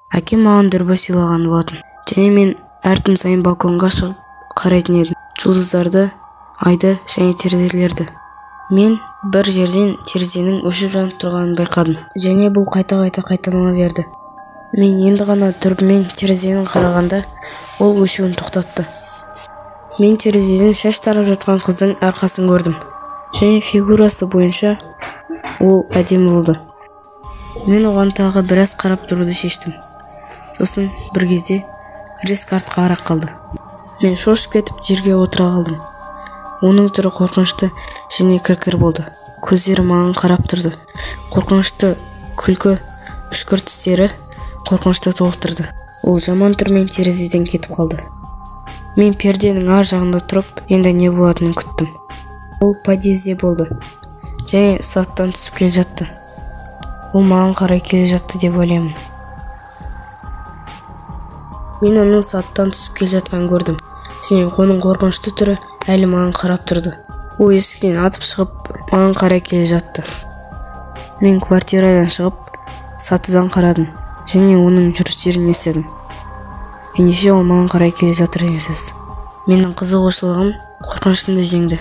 Әкем маған дүрбі сыйлаған болатын. Және мен әр түн сайын балконға шығып қарайтын едім. Жұлдыздарды, айды және терезелерді. Мен бір жерден терезенің өшіп жанып тұрғанын байқадым. Және бұл қайта-қайта қайталана берді. Мен енді ғана дүрбімен терезенің қарағанда, ол өшуін тоқтатты. Мен терезеден шаш тарап жатқан қыздың арқасын көрдім. Және фигурасы бойынша ол әдемі болды. Мен оған тағы біраз қарап тұруды шештім. Сосын бір кезде резко артқа қарап қалды. Мен шошып кетіп жерге отыра қалдым. Оның түрі қорқынышты және кір-кір болды. Көздері маған қарап тұрды. Қорқынышты күлкі, үшкір тістері қорқынышты толықтырды. Ол жаман түрмен терезеден кетіп қалды. Мен перденің ар жағында тұрып, енді не болатынын күттім. Ол подъезде болды. Және саттан түсіп келе жатты. Ол маған қарай келе жатты деп ойлаймын. Мен оның саттан түсіп келе жатқанын көрдім. Және оның қорқынышты түрі әлі маған қарап тұрды. Ол есіктен атып шығып, маған қарай келе жатты. Мен квартирадан шығып, сатыдан қарадым. Және оның жүрістерін естідім. Ендеше ол маған қарай келе жатыр деген сөз. Менің қызығушылығым қорқыныштымды жеңді.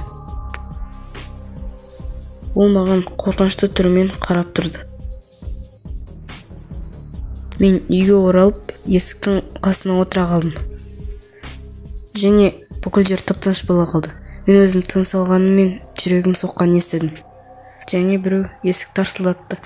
Ол маған қорқынышты түрмен қарап тұрды. Мен үйге оралып, есіктің қасына отыра қалдым. Және бүкіл жер тып-тыныш бола қалды. Мен өзім тыныс алғаныммен жүрегім соққанын естідім. Және біреу есік тарсылдатты.